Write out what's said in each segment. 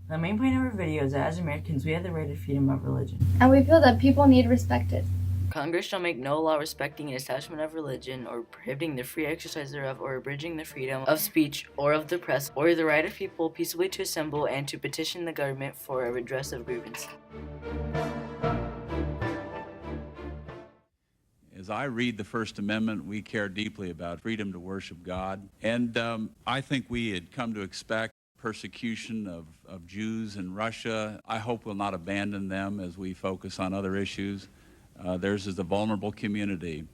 The main point of our video is that as Americans, we have the right of freedom of religion. And we feel that people need respected. Congress shall make no law respecting an establishment of religion, or prohibiting the free exercise thereof, or abridging the freedom of speech, or of the press, or the right of people peaceably to assemble and to petition the government for a redress of grievance. As I read the First Amendment, we care deeply about freedom to worship God. And I think we had come to expect persecution of Jews in Russia. I hope we'll not abandon them as we focus on other issues. Theirs is a vulnerable community.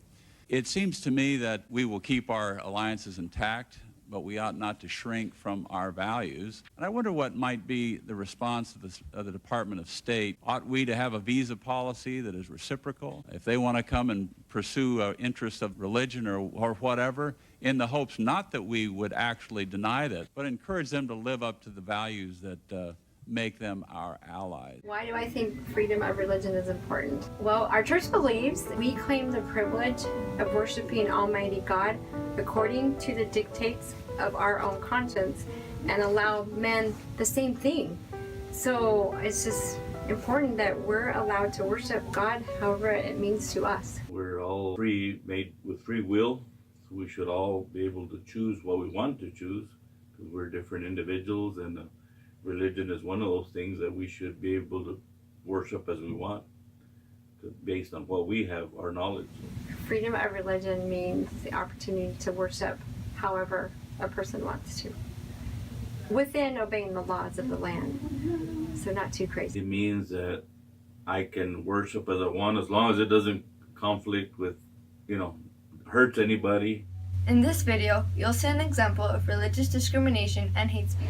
It seems to me that we will keep our alliances intact, but we ought not to shrink from our values. And I wonder what might be the response of the Department of State. Ought we to have a visa policy that is reciprocal? If they want to come and pursue interests of religion or whatever, in the hopes not that we would actually deny that, but encourage them to live up to the values that make them our allies. Why do I think freedom of religion is important? Well, our church believes we claim the privilege of worshiping Almighty God according to the dictates of our own conscience and allow men the same thing. So it's just important that we're allowed to worship God however it means to us. We're all free, made with free will, so we should all be able to choose what we want to choose because we're different individuals, and religion is one of those things that we should be able to worship as we want based on what we have, our knowledge. Freedom of religion means the opportunity to worship however a person wants to, within obeying the laws of the land, so not too crazy. It means that I can worship as I want as long as it doesn't conflict with, hurts anybody. In this video, you'll see an example of religious discrimination and hate speech.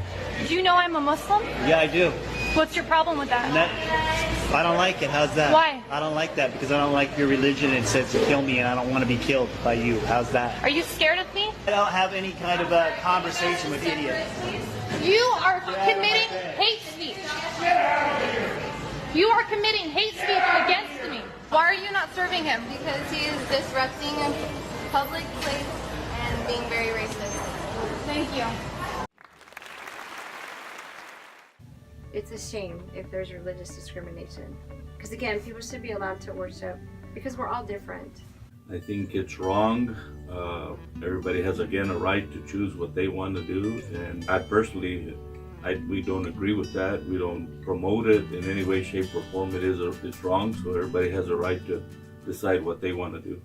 Do you know I'm a Muslim? Yeah, I do. What's your problem with that? I don't like it. How's that? Why? I don't like that because I don't like your religion. It says to kill me and I don't want to be killed by you. How's that? Are you scared of me? I don't have any kind of a conversation with idiots. You are committing hate speech. You are committing hate speech against me. Why are you not serving him? Because he is disrupting a public place and being very racist. Thank you. It's a shame if there's religious discrimination. Because again, people should be allowed to worship because we're all different. I think it's wrong. Everybody has, again, a right to choose what they want to do. And I personally, we don't agree with that. We don't promote it in any way, shape, or form. It's wrong, so everybody has a right to decide what they want to do.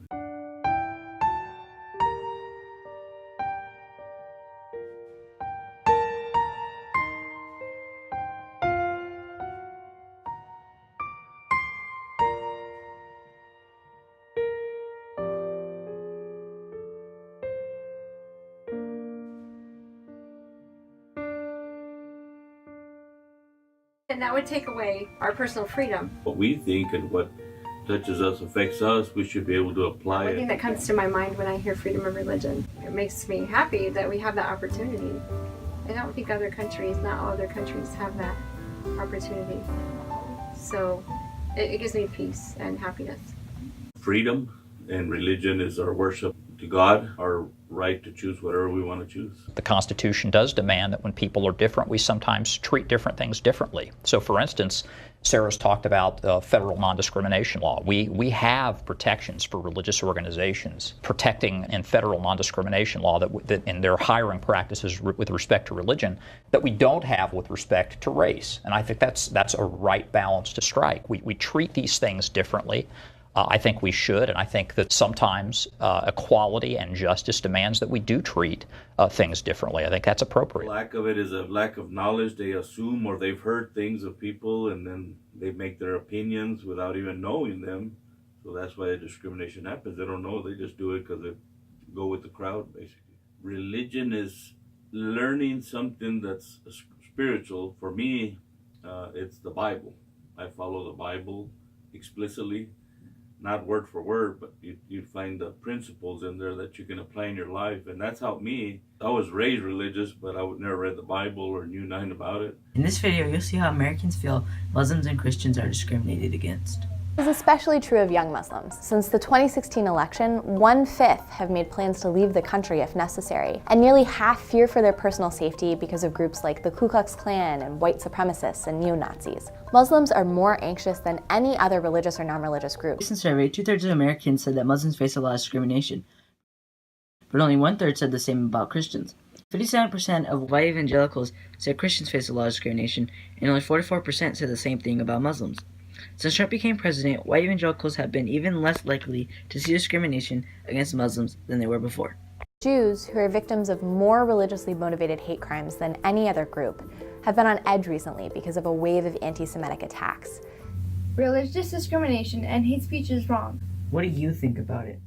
And that would take away our personal freedom. What we think and what touches us, affects us, we should be able to apply One thing it. that comes to my mind when I hear freedom of religion, it makes me happy that we have that opportunity. I don't think not all other countries have that opportunity. So it gives me peace and happiness. Freedom and religion is our worship to God, our right to choose whatever we want to choose. The Constitution does demand that when people are different, we sometimes treat different things differently. So, for instance, Sarah's talked about federal non-discrimination law. We have protections for religious organizations, protecting in federal non-discrimination law that in their hiring practices with respect to religion, that we don't have with respect to race. And I think that's a right balance to strike. We treat these things differently. I think we should, and I think that sometimes equality and justice demands that we do treat things differently. I think that's appropriate. Lack of it is a lack of knowledge. They assume or they've heard things of people and then they make their opinions without even knowing them. So that's why the discrimination happens. They don't know. They just do it because they go with the crowd, basically. Religion is learning something that's spiritual. For me, it's the Bible. I follow the Bible explicitly. Not word for word, but you find the principles in there that you can apply in your life. And that's helped me. I was raised religious, but I would never read the Bible or knew nothing about it. In this video, you'll see how Americans feel Muslims and Christians are discriminated against. This is especially true of young Muslims. Since the 2016 election, 1/5 have made plans to leave the country if necessary, and nearly half fear for their personal safety because of groups like the Ku Klux Klan and white supremacists and neo-Nazis. Muslims are more anxious than any other religious or non-religious group. In a recent survey, 2/3 of Americans said that Muslims face a lot of discrimination, but only 1/3 said the same about Christians. 57% of white evangelicals said Christians face a lot of discrimination, and only 44% said the same thing about Muslims. Since Trump became president, white evangelicals have been even less likely to see discrimination against Muslims than they were before. Jews, who are victims of more religiously motivated hate crimes than any other group, have been on edge recently because of a wave of anti-Semitic attacks. Religious discrimination and hate speech is wrong. What do you think about it?